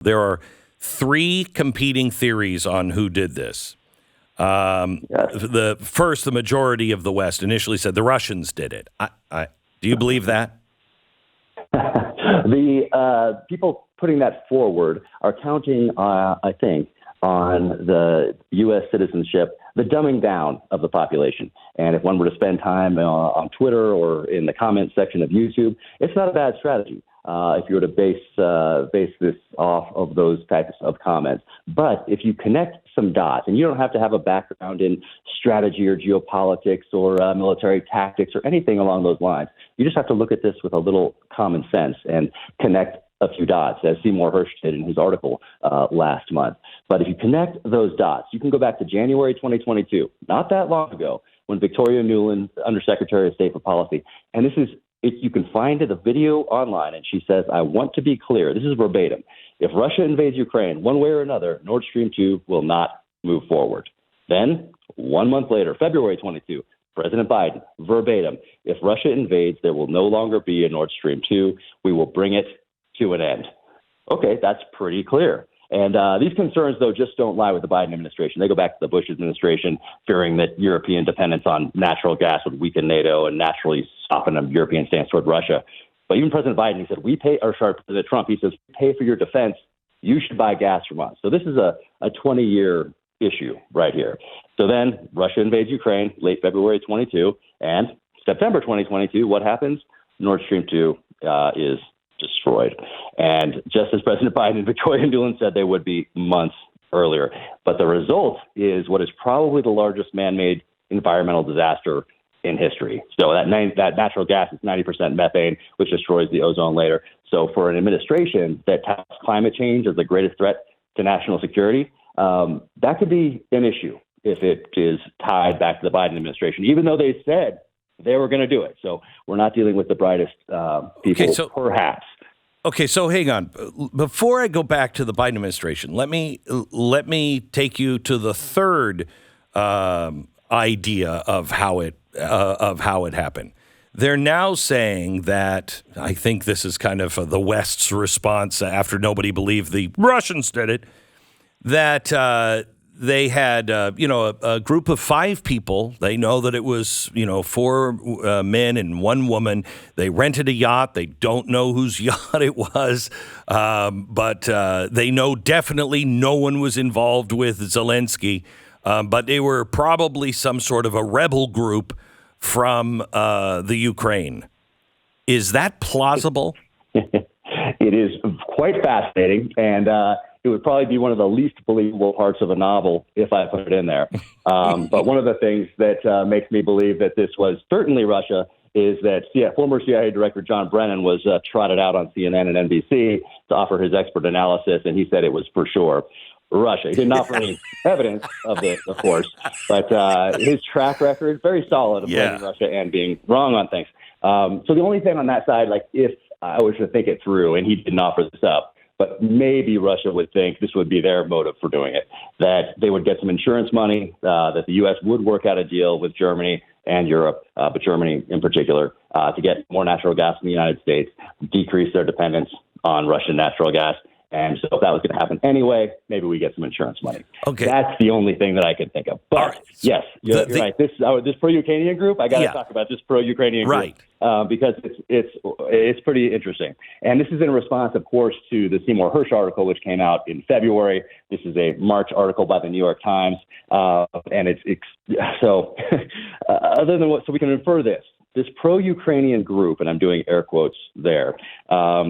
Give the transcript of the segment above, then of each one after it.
There are three competing theories on who did this. The majority of the West initially said the Russians did it. Do you believe that? The people putting that forward are counting, I think, on the U.S. citizenship, the dumbing down of the population. And if one were to spend time on Twitter or in the comment section of YouTube, it's not a bad strategy. If you were to base this off of those types of comments. But if you connect some dots, and you don't have to have a background in strategy or geopolitics or military tactics or anything along those lines, you just have to look at this with a little common sense and connect a few dots, as Seymour Hersh did in his article last month. But if you connect those dots, you can go back to January 2022, not that long ago, when Victoria Nuland, Undersecretary of State for Policy, and this is, you can find the video online, and she says, I want to be clear, this is verbatim, if Russia invades Ukraine one way or another, Nord Stream 2 will not move forward. Then, 1 month later, February 22, President Biden, verbatim, if Russia invades, there will no longer be a Nord Stream 2. We will bring it to an end. Okay, that's pretty clear. And these concerns, though, just don't lie with the Biden administration. They go back to the Bush administration, fearing that European dependence on natural gas would weaken NATO and naturally soften a European stance toward Russia. But even President Biden, he said, President Trump, he says, we pay for your defense. You should buy gas from us. So this is a 20-year issue right here. So then Russia invades Ukraine, late February 22, and September 2022, what happens? Nord Stream 2 is destroyed. And just as President Biden and Victoria Nuland said they would be months earlier. But the result is what is probably the largest man-made environmental disaster in history. So that natural gas is 90% methane, which destroys the ozone layer. So for an administration that touts climate change as the greatest threat to national security, that could be an issue if it is tied back to the Biden administration, even though they said they were going to do it. So we're not dealing with the brightest people, perhaps. Okay, so hang on. Before I go back to the Biden administration, let me take you to the third idea of how it happened. They're now saying that, I think this is kind of the West's response after nobody believed the Russians did it, that they had, a group of 5 people. They know that it was, 4 men and 1 woman. They rented a yacht. They don't know whose yacht it was, but they know definitely no one was involved with Zelensky. But they were probably some sort of a rebel group from the Ukraine. Is that plausible? It is quite fascinating, and it would probably be one of the least believable parts of a novel if I put it in there. But one of the things that makes me believe that this was certainly Russia is that former CIA Director John Brennan was trotted out on CNN and NBC to offer his expert analysis, and he said it was for sure Russia. He didn't offer any evidence of this, of course, but his track record is very solid of blaming Russia and being wrong on things. So the only thing on that side, like if I was to think it through, and he didn't offer this up, but maybe Russia would think this would be their motive for doing it, that they would get some insurance money, that the U.S. would work out a deal with Germany and Europe, but Germany in particular, to get more natural gas from the United States, decrease their dependence on Russian natural gas. And so if that was going to happen anyway, maybe we get some insurance money. Okay. That's the only thing that I can think of. But yes, you're right. This pro-Ukrainian group, I got to talk about this pro-Ukrainian group because it's pretty interesting. And this is in response, of course, to the Seymour Hersh article, which came out in February. This is a March article by the New York Times. And so other than so we can infer this. This pro-Ukrainian group, and I'm doing air quotes there,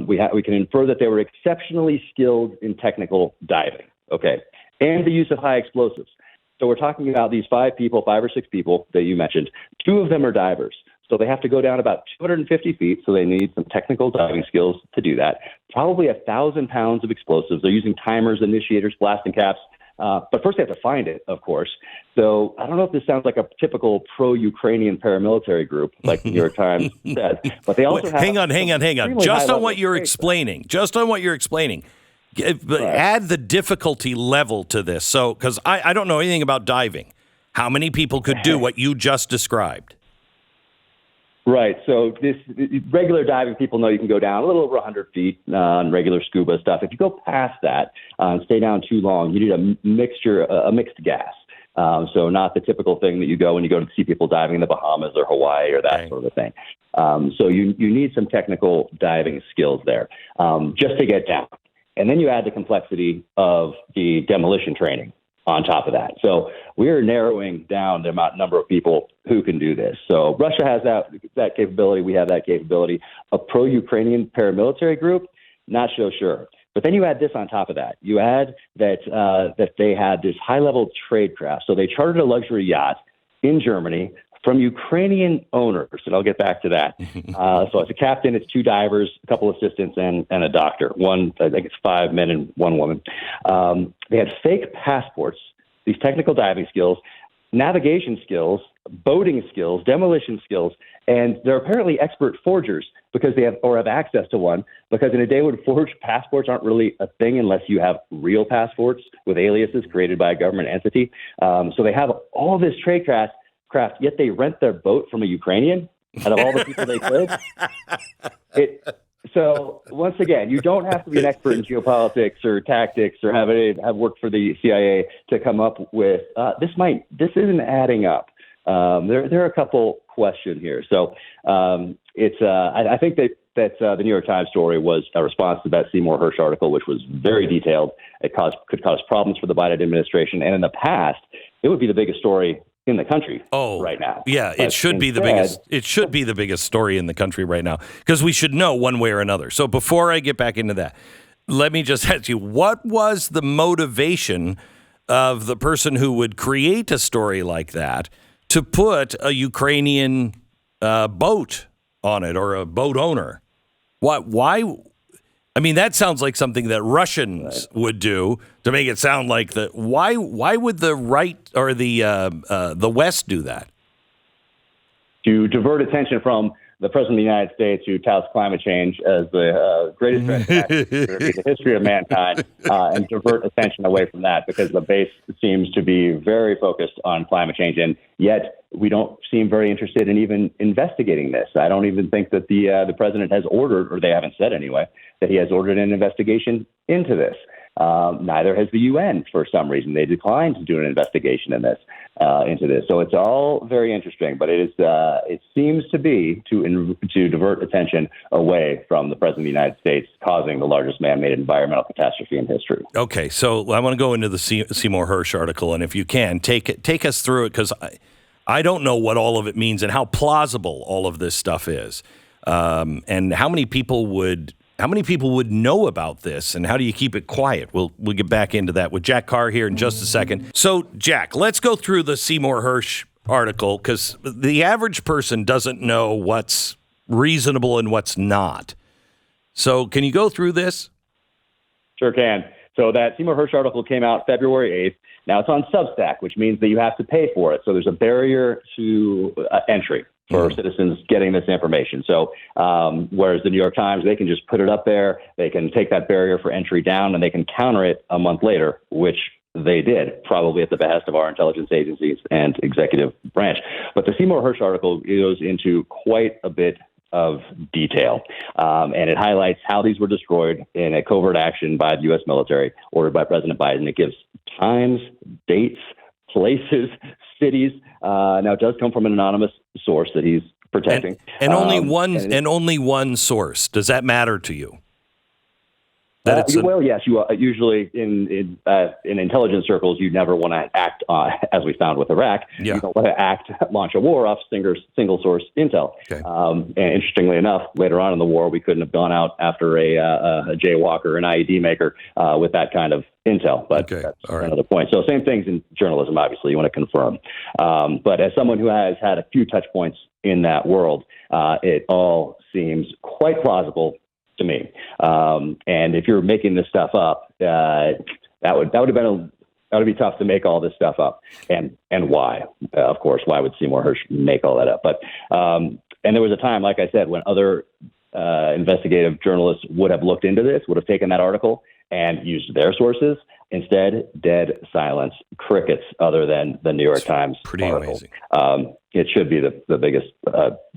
we can infer that they were exceptionally skilled in technical diving, and the use of high explosives. So we're talking about these 5 or 6 people that you mentioned. 2 of them are divers. So they have to go down about 250 feet, so they need some technical diving skills to do that. Probably 1,000 pounds of explosives. They're using timers, initiators, blasting caps. But first they have to find it, of course. So I don't know if this sounds like a typical pro-Ukrainian paramilitary group, like the New York Times said. But they also have... Hang on. Just on what you're explaining. Add the difficulty level to this. So, because I don't know anything about diving. How many people could do what you just described? Right. So this regular diving, people know you can go down a little over 100 feet on regular scuba stuff. If you go past that and stay down too long, you need a mixed gas. So not the typical thing that you go when you go to see people diving in the Bahamas or Hawaii or that sort of thing. So you need some technical diving skills there just to get down. And then you add the complexity of the demolition training on top of that. So we're narrowing down the number of people who can do this. So Russia has that capability. We have that capability. A pro-Ukrainian paramilitary group, not so sure. But then you add this on top of that. You add that they had this high-level trade craft. So they chartered a luxury yacht in Germany from Ukrainian owners, and I'll get back to that. So it's a captain, it's 2 divers, a couple assistants, and a doctor. I think it's 5 men and 1 woman. They had fake passports, these technical diving skills, navigation skills, boating skills, demolition skills, and they're apparently expert forgers because they have access to one, because in a day when forged passports aren't really a thing unless you have real passports with aliases created by a government entity. So they have all this trade craft, yet they rent their boat from a Ukrainian out of all the people they could. So once again, you don't have to be an expert in geopolitics or tactics or have worked for the CIA to come up with this isn't adding up. There are a couple questions here. So I think that the New York Times story was a response to that Seymour Hersh article, which was very detailed. It could cause problems for the Biden administration, and in the past, it would be the biggest story in the country right now. Yeah, it should be the biggest. It should be the biggest story in the country right now, because we should know one way or another. So before I get back into that, let me just ask you, what was the motivation of the person who would create a story like that to put a Ukrainian boat on it, or a boat owner? Why? I mean, that sounds like something that Russians would do to make it sound like that. Why would the right or the West do that? To divert attention from the President of the United States, who touts climate change as the greatest threat in the history of mankind, and divert attention away from that, because the base seems to be very focused on climate change, and yet we don't seem very interested in even investigating this. I don't even think that the president has ordered, or they haven't said anyway, that he has ordered an investigation into this. Neither has the UN for some reason. They declined to do an investigation into this. So it's all very interesting, but it seems to be to divert attention away from the President of the United States causing the largest man-made environmental catastrophe in history. Okay, so I want to go into the Seymour Hersh article, and if you can, take us through it, because I don't know what all of it means and how plausible all of this stuff is, and how many people would know about this, and how do you keep it quiet? We'll get back into that with Jack Carr here in just a second. So, Jack, let's go through the Seymour Hersh article, because the average person doesn't know what's reasonable and what's not. So, can you go through this? Sure can. So that Seymour Hersh article came out February 8th. Now, it's on Substack, which means that you have to pay for it. So there's a barrier to entry for citizens getting this information. So whereas the New York Times, they can just put it up there, they can take that barrier for entry down, and they can counter it a month later, which they did, probably at the behest of our intelligence agencies and executive branch. But the Seymour Hersh article goes into quite a bit of detail, and it highlights how these were destroyed in a covert action by the U.S. military ordered by President Biden. It gives times, dates, places, cities. Now, it does come from an anonymous source that he's protecting, and only one source. Does that matter to you? Well, yes. You usually in intelligence circles, you never want to act as we found with Iraq. Yeah. You don't want to launch a war off single source intel. Okay. And interestingly enough, later on in the war, we couldn't have gone out after a jaywalker, an IED maker, with that kind of intel. But that's another point. So same things in journalism. Obviously, you want to confirm. But as someone who has had a few touch points in that world, it all seems quite plausible to me. And if you're making this stuff up, that would be tough to make all this stuff up. And why? Of course, why would Seymour Hersh make all that up? But and there was a time, like I said, when other investigative journalists would have looked into this, would have taken that article and used their sources. Instead, dead silence, crickets other than the New York Times Pretty article. amazing. It should be the biggest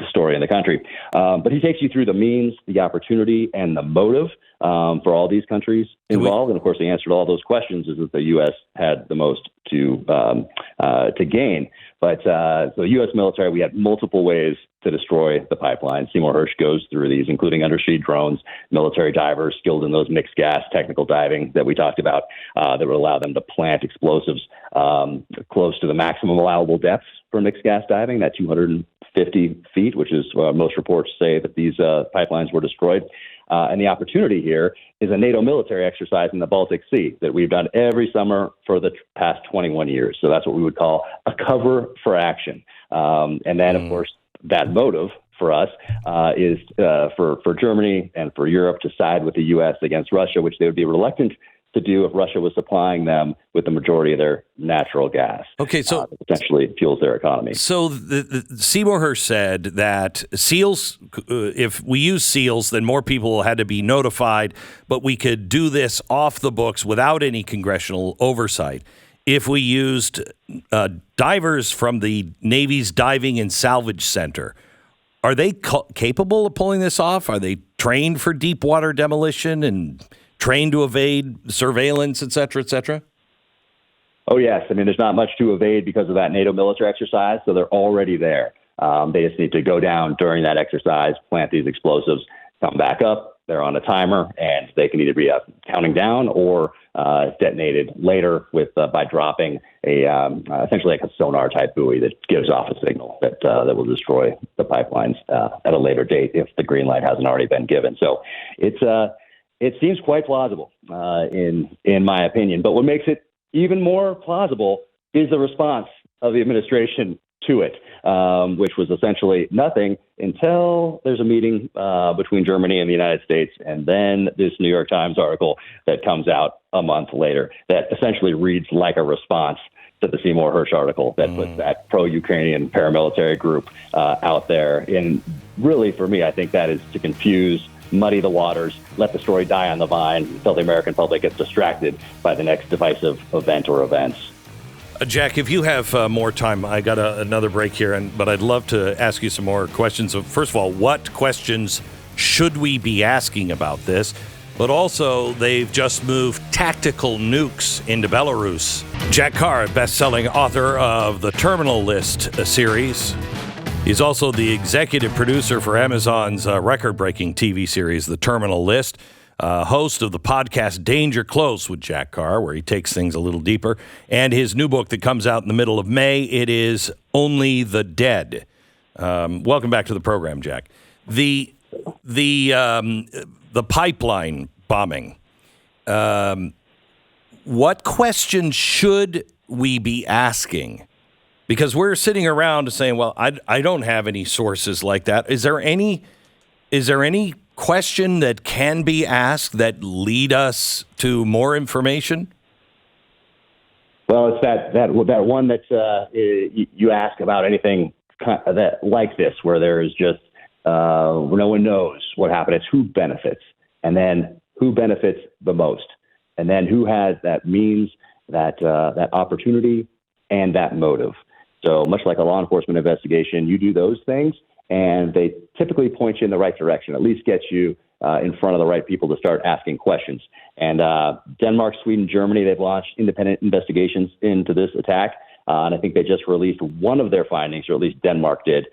story in the country. But he takes you through the means, the opportunity, and the motive for all these countries involved. And of course, the answer to all those questions is that the U.S. had the most to gain. But the U.S. military, we had multiple ways to destroy the pipeline. Seymour Hersh goes through these, including undersea drones, military divers skilled in those mixed gas technical diving that we talked about, that would allow them to plant explosives close to the maximum allowable depths for mixed gas diving, that 250 feet, which is most reports say that these pipelines were destroyed. And the opportunity here is a NATO military exercise in the Baltic Sea that we've done every summer for the past 21 years. So that's what we would call a cover for action. And then, of course, that motive for us is for Germany and for Europe to side with the U.S. against Russia, which they would be reluctant to do if Russia was supplying them with the majority of their natural gas. Okay, so essentially fuels their economy. So the Seymour Hersh said that SEALs, if we use SEALs, then more people had to be notified, but we could do this off the books without any congressional oversight. If we used divers from the Navy's Diving and Salvage Center, are they capable of pulling this off? Are they trained for deep water demolition and trained to evade surveillance, et cetera, et cetera? Oh, yes. I mean, there's not much to evade because of that NATO military exercise, so they're already there. They just need to go down during that exercise, plant these explosives, come back up. They're on a timer, and they can either be counting down or detonated later with by dropping a essentially like a sonar type buoy that gives off a signal that will destroy the pipelines at a later date if the green light hasn't already been given. So it seems quite plausible in my opinion. But what makes it even more plausible is the response of the administration to it, which was essentially nothing until there's a meeting between Germany and the United States, and then this New York Times article that comes out a month later that essentially reads like a response to the Seymour Hersh article that puts that pro-Ukrainian paramilitary group out there. And really, for me, I think that is to confuse, muddy the waters, let the story die on the vine until the American public gets distracted by the next divisive event or events. Jack, if you have more time, I got another break here, but I'd love to ask you some more questions. First of all, what questions should we be asking about this? But also, they've just moved tactical nukes into Belarus. Jack Carr, best-selling author of the Terminal List series. He's also the executive producer for Amazon's record-breaking TV series, The Terminal List. Host of the podcast Danger Close with Jack Carr, where he takes things a little deeper, and his new book that comes out in the middle of May. It is Only the Dead. Welcome back to the program, Jack. The pipeline bombing. What questions should we be asking? Because we're sitting around saying, "Well, I don't have any sources like that." Is there any question that can be asked that lead us to more information? Well, it's that one that you ask about anything that like this, where there is just no one knows what happened. It's who benefits, and then who benefits the most, and then who has that means, that opportunity, and that motive. So much like a law enforcement investigation, you do those things, and they typically point you in the right direction, at least get you in front of the right people to start asking questions. And Denmark, Sweden, Germany, they've launched independent investigations into this attack. And I think they just released one of their findings, or at least Denmark did,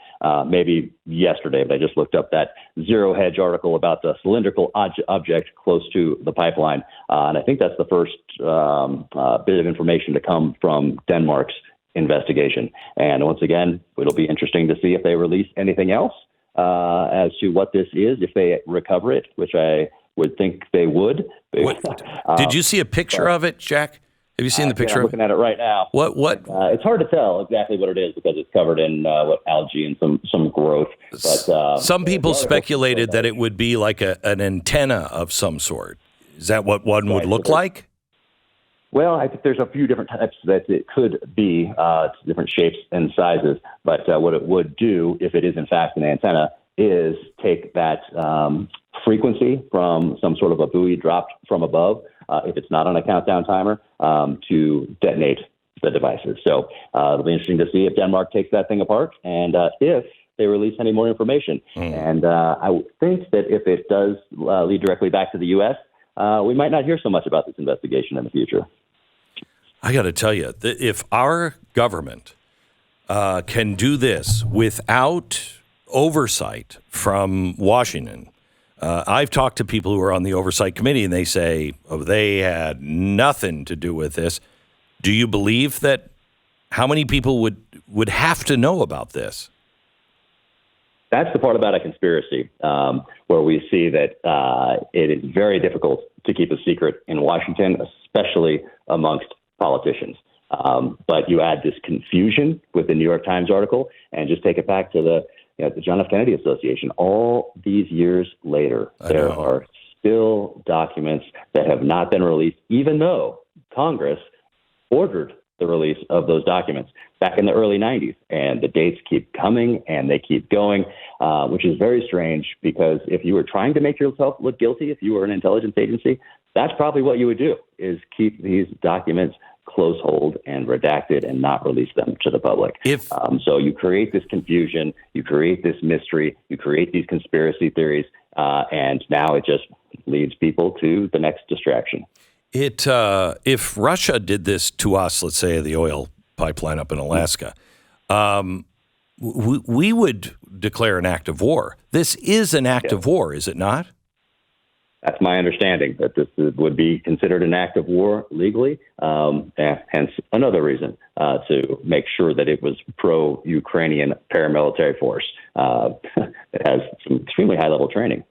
maybe yesterday. But I just looked up that Zero Hedge article about the cylindrical object close to the pipeline. And I think that's the first bit of information to come from Denmark's investigation. And once again, it'll be interesting to see if they release anything else as to what this is, if they recover it, which I would think they would. Did you see a picture of it, Jack? Have you seen the picture? I'm looking at it right now. What? It's hard to tell exactly what it is because it's covered in algae and some growth. But some people speculated that it would be like an antenna of some sort. Is that what one would look like? Well, I think there's a few different types that it could be, different shapes and sizes. But what it would do, if it is in fact an antenna, is take that frequency from some sort of a buoy dropped from above, if it's not on a countdown timer, to detonate the devices. So it'll be interesting to see if Denmark takes that thing apart and if they release any more information. And I would think that if it does lead directly back to the U.S., we might not hear so much about this investigation in the future. I got to tell you, if our government can do this without oversight from Washington, I've talked to people who are on the oversight committee, and they say, they had nothing to do with this. Do you believe that? How many people would have to know about this? That's the part about a conspiracy, where we see that it is very difficult to keep a secret in Washington, especially amongst politicians. But you add this confusion with the New York Times article, and just take it back to the John F. Kennedy Association. All these years later, there are still documents that have not been released, even though Congress ordered the release of those documents back in the early 90s. And the dates keep coming and they keep going, which is very strange, because if you were trying to make yourself look guilty, if you were an intelligence agency, that's probably what you would do, is keep these documents close hold and redacted and not release them to the public. So you create this confusion, you create this mystery, you create these conspiracy theories, and now it just leads people to the next distraction. If Russia did this to us, let's say the oil pipeline up in Alaska, we would declare an act of war. This is an act of war, is it not? That's my understanding, that this would be considered an act of war legally, hence another reason to make sure that it was pro-Ukrainian paramilitary force. It has some extremely high-level training.